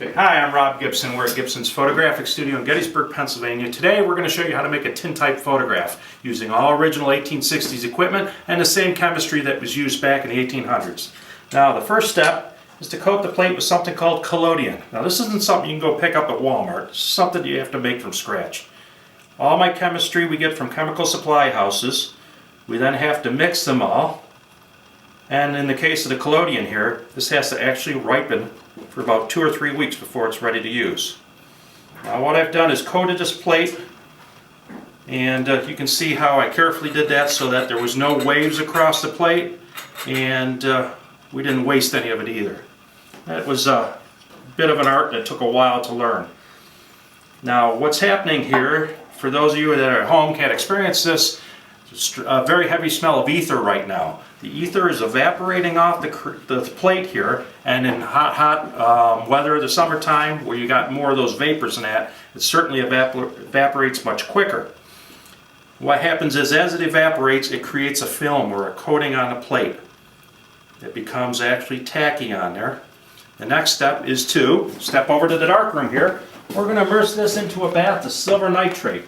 Okay, hi, I'm Rob Gibson. We're at Gibson's Photographic Studio in Gettysburg, Pennsylvania. Today we're going to show you how to make a tintype photograph using all original 1860s equipment and the same chemistry that was used back in the 1800s. Now the first step is to coat the plate with something called collodion. Now this isn't something you can go pick up at Walmart. It's something you have to make from scratch. All my chemistry we get from chemical supply houses. We then have to mix them all. And in the case of the collodion here, this has to actually ripen for about 2 or 3 weeks before it's ready to use. Now what I've done is coated this plate, and you can see how I carefully did that so that there was no waves across the plate, and we didn't waste any of it either. That was a bit of an art that took a while to learn. Now what's happening here, for those of you that are at home can't experience this, a very heavy smell of ether right now. The ether is evaporating off the plate here, and in hot weather, the summertime, where you got more of those vapors in that, it certainly evaporates much quicker. What happens is, as it evaporates, it creates a film or a coating on the plate. It becomes actually tacky on there. The next step is to step over to the darkroom here. We're going to immerse this into a bath of silver nitrate.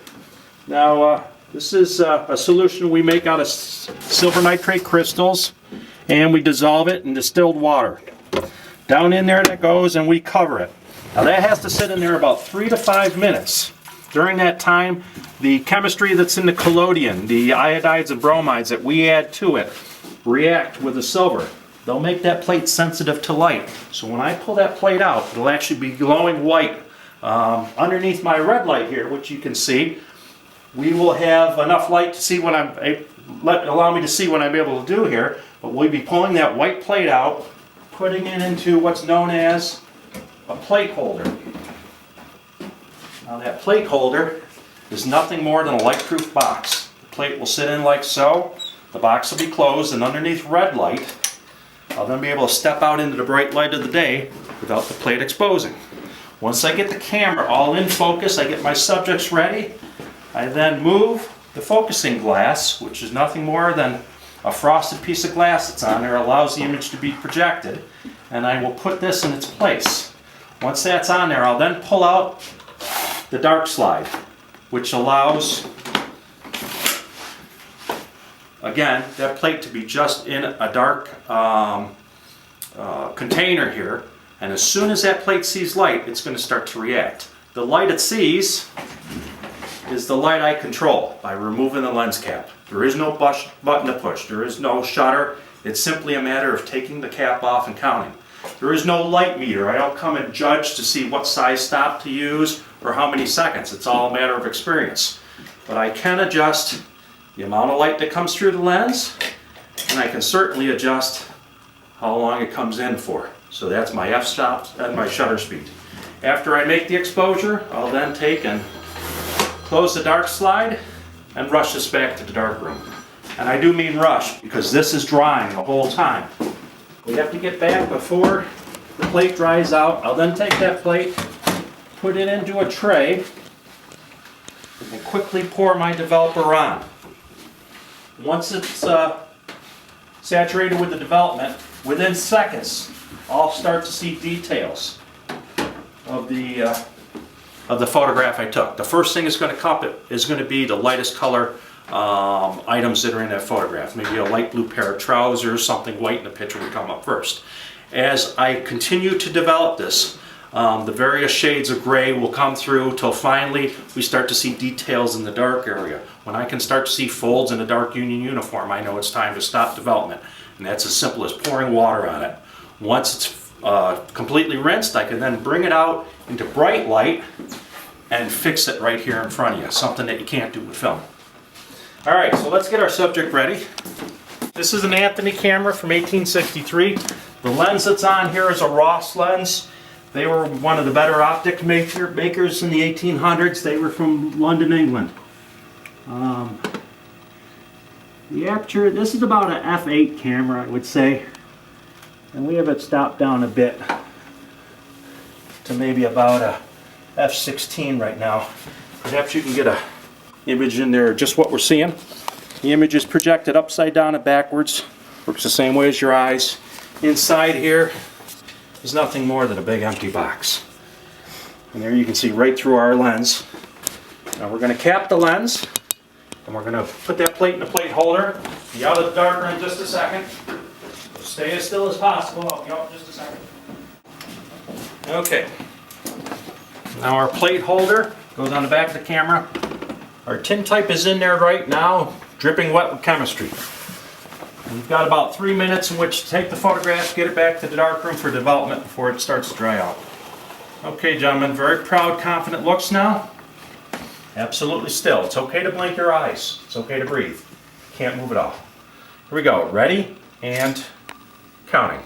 Now, this is a solution we make out of silver nitrate crystals, and we dissolve it in distilled water. Down in there that goes, and we cover it. Now that has to sit in there about 3 to 5 minutes. During that time, the chemistry that's in the collodion, the iodides and bromides that we add to it, react with the silver. They'll make that plate sensitive to light. So when I pull that plate out, it'll actually be glowing white. Underneath my red light here, which you can see, we will have enough light to see what allow me to see what I'm able to do here, but we'll be pulling that white plate out, putting it into what's known as a plate holder. Now that plate holder is nothing more than a light-proof box. The plate will sit in like so, the box will be closed, and underneath red light, I'll then be able to step out into the bright light of the day without the plate exposing. Once I get the camera all in focus, I get my subjects ready, I then move the focusing glass, which is nothing more than a frosted piece of glass that's on there, allows the image to be projected, and I will put this in its place. Once that's on there, I'll then pull out the dark slide, which allows, again, that plate to be just in a dark container here, and as soon as that plate sees light, it's going to start to react. The light it sees is the light I control by removing the lens cap. There is no button to push. There is no shutter. It's simply a matter of taking the cap off and counting. There is no light meter. I don't come and judge to see what size stop to use or how many seconds. It's all a matter of experience. But I can adjust the amount of light that comes through the lens, and I can certainly adjust how long it comes in for. So that's my f-stop and my shutter speed. After I make the exposure, I'll then take and close the dark slide and rush this back to the dark room. And I do mean rush, because this is drying the whole time. We have to get back before the plate dries out. I'll then take that plate, put it into a tray, and quickly pour my developer on. Once it's saturated with the development, within seconds, I'll start to see details of the photograph I took. The first thing is going to be the lightest color items that are in that photograph. Maybe a light blue pair of trousers, something white in the picture would come up first. As I continue to develop this, the various shades of gray will come through till finally we start to see details in the dark area. When I can start to see folds in a dark Union uniform, I know it's time to stop development. And that's as simple as pouring water on it. Once it's completely rinsed, I can then bring it out into bright light and fix it right here in front of you, something that you can't do with film. Alright, so let's get our subject ready. This is an Anthony camera from 1863. The lens that's on here is a Ross lens. They were one of the better optic makers in the 1800s. They were from London, England. The aperture, this is about an f8 camera, I would say. And we have it stopped down a bit to maybe about a f16 right now. Perhaps you can get a image in there, just what we're seeing. The image is projected upside down and backwards. Works the same way as your eyes. Inside here is nothing more than a big empty box. And there you can see right through our lens. Now we're going to cap the lens, and we're going to put that plate in the plate holder. Be out of the darker in just a second. Stay as still as possible. I'll be out in just a second. Okay. Now our plate holder goes on the back of the camera. Our Tintype is in there right now, dripping wet with chemistry. And you've got about 3 minutes in which to take the photograph, get it back to the darkroom for development before it starts to dry out. Okay, gentlemen, very proud, confident looks now. Absolutely still. It's okay to blink your eyes. It's okay to breathe. Can't move at all. Here we go. Ready and counting.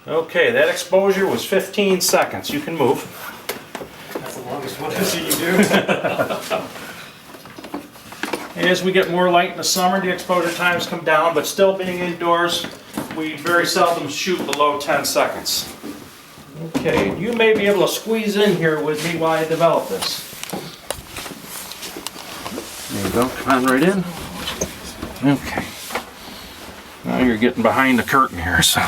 Okay, that exposure was 15 seconds. You can move. That's the longest one I've seen you do. As we get more light in the summer, the exposure times come down, but still being indoors, we very seldom shoot below 10 seconds. Okay, you may be able to squeeze in here with me while I develop this. There you go, come on right in. Okay. Now you're getting behind the curtain here, so.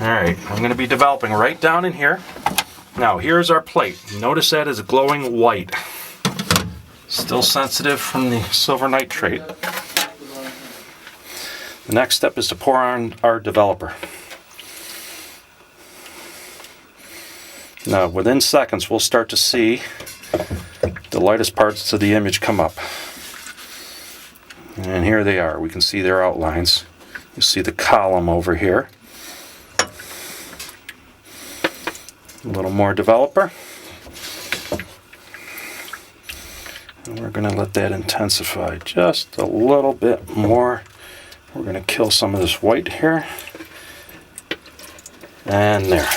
Alright, I'm going to be developing right down in here. Now, here's our plate. Notice that is glowing white. Still sensitive from the silver nitrate. The next step is to pour on our developer. Now, within seconds, we'll start to see the lightest parts of the image come up. And here they are. We can see their outlines. You see the column over here. A little more developer. And we're going to let that intensify just a little bit more. We're going to kill some of this white here. And there.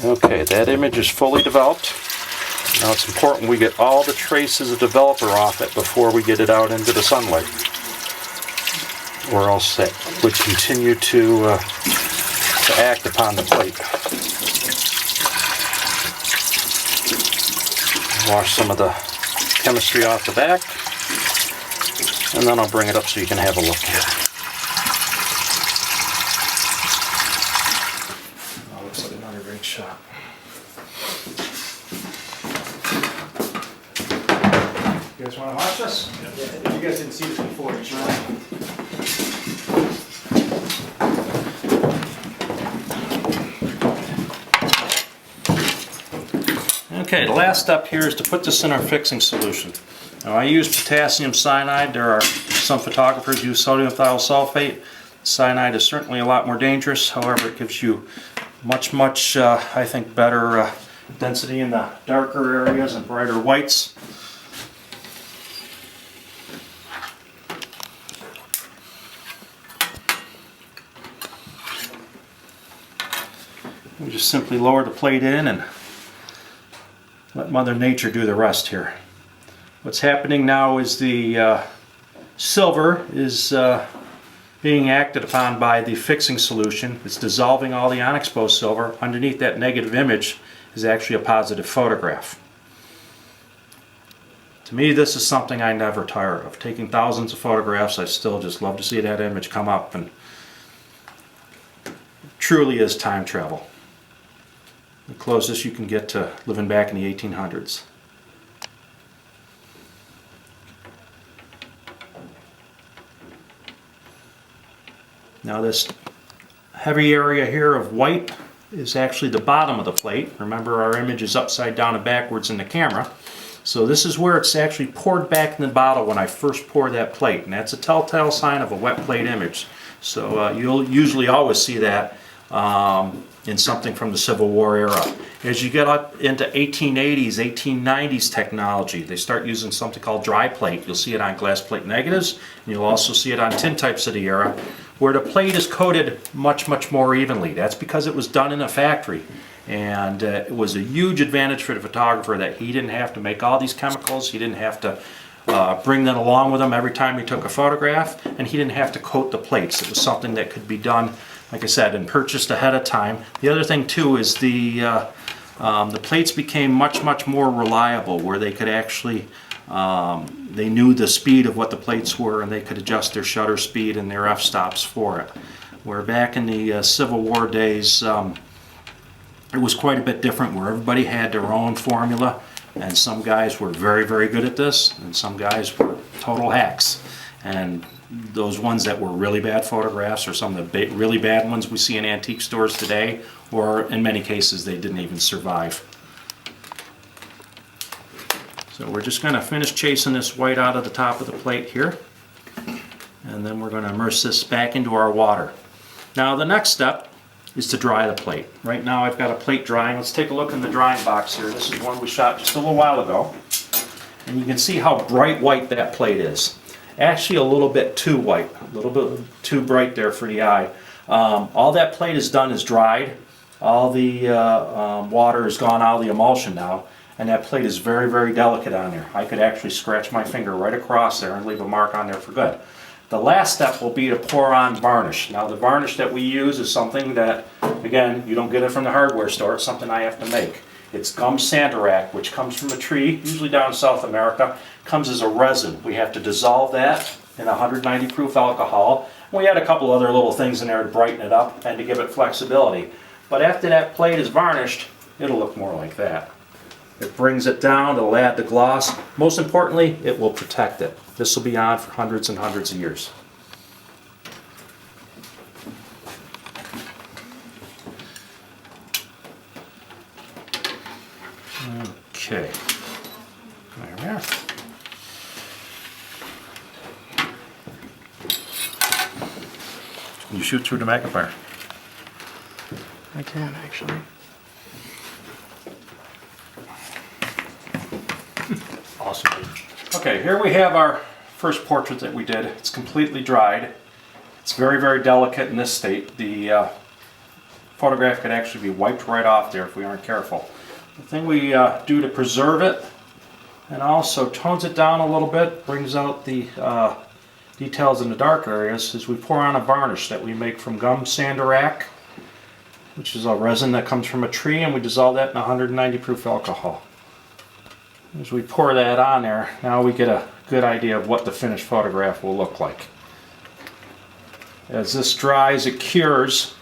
Okay, that image is fully developed. Now it's important we get all the traces of developer off it before we get it out into the sunlight. Or else it would continue to act upon the plate. Wash some of the chemistry off the back, and then I'll bring it up so you can have a look at it. That looks like another great shot. You guys want to watch this? Yeah, you guys didn't see this before, you should. Okay, the last step here is to put this in our fixing solution. Now I use potassium cyanide. There are some photographers who use sodium thiosulfate. Cyanide is certainly a lot more dangerous. However, it gives you much, I think, better density in the darker areas and brighter whites. We just simply lower the plate in and let Mother Nature do the rest here. What's happening now is the silver is being acted upon by the fixing solution. It's dissolving all the unexposed silver. Underneath that negative image is actually a positive photograph. To me, this is something I never tire of. Taking thousands of photographs, I still just love to see that image come up, and it truly is time travel. The closest you can get to living back in the 1800s. Now this heavy area here of white is actually the bottom of the plate. Remember, our image is upside down and backwards in the camera. So this is where it's actually poured back in the bottle when I first pour that plate, and that's a telltale sign of a wet plate image. So you'll usually always see that in something from the Civil War era. As you get up into 1880s, 1890s technology, they start using something called dry plate. You'll see it on glass plate negatives, and you'll also see it on tintypes of the era, where the plate is coated much more evenly. That's because it was done in a factory. And it was a huge advantage for the photographer that he didn't have to make all these chemicals, he didn't have to bring them along with him every time he took a photograph, and he didn't have to coat the plates. It was something that could be done, like I said, and purchased ahead of time. The other thing too is the the plates became much more reliable, where they could actually, they knew the speed of what the plates were, and they could adjust their shutter speed and their f-stops for it. Where back in the Civil War days, it was quite a bit different, where everybody had their own formula, and some guys were very good at this, and some guys were total hacks. And those ones that were really bad photographs are some of the really bad ones we see in antique stores today, or in many cases they didn't even survive. So we're just going to finish chasing this white out of the top of the plate here, and then we're going to immerse this back into our water. Now the next step is to dry the plate. Right now I've got a plate drying. Let's take a look in the drying box here. This is one we shot just a little while ago, and you can see how bright white that plate is. Actually a little bit too white, a little bit too bright there for the eye. All that plate has done is dried. All the water has gone out of the emulsion now, and that plate is very delicate on there. I could actually scratch my finger right across there and leave a mark on there for good. The last step will be to pour on varnish. Now the varnish that we use is something that, again, you don't get it from the hardware store. It's something I have to make. It's gum sandarac, which comes from a tree, usually down in South America. Comes as a resin. We have to dissolve that in 190 proof alcohol. We add a couple other little things in there to brighten it up and to give it flexibility. But after that plate is varnished, it'll look more like that. It brings it down, it'll add the gloss. Most importantly, it will protect it. This will be on for hundreds and hundreds of years. Okay. There we are. Can you shoot through the magnifier? I can actually. Awesome. Okay, here we have our first portrait that we did. It's completely dried. It's very delicate in this state. The photograph could actually be wiped right off there if we aren't careful. The thing we do to preserve it and also tones it down a little bit, brings out the details in the dark areas, is we pour on a varnish that we make from gum sandarac, which is a resin that comes from a tree, and we dissolve that in 190 proof alcohol. As we pour that on there, now we get a good idea of what the finished photograph will look like. As this dries, it cures,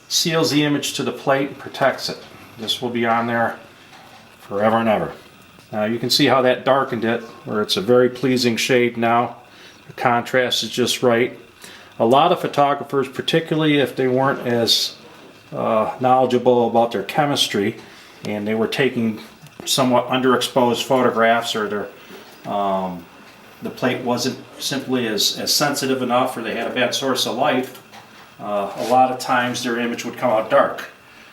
seals the image to the plate, and protects it. This will be on there forever and ever. Now you can see how that darkened it, where it's a very pleasing shade now. The contrast is just right. A lot of photographers, particularly if they weren't as knowledgeable about their chemistry and they were taking somewhat underexposed photographs, or their the plate wasn't simply as sensitive enough, or they had a bad source of light, a lot of times their image would come out dark.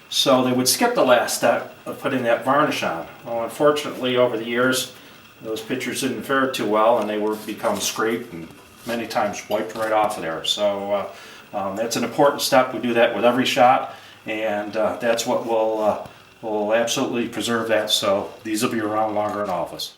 So they would skip the last step of putting that varnish on. Well, unfortunately, over the years, those pictures didn't fare too well, and they were become scraped and many times wiped right off of there. So that's an important step. We do that with every shot, and that's what will absolutely preserve that. So these will be around longer in office.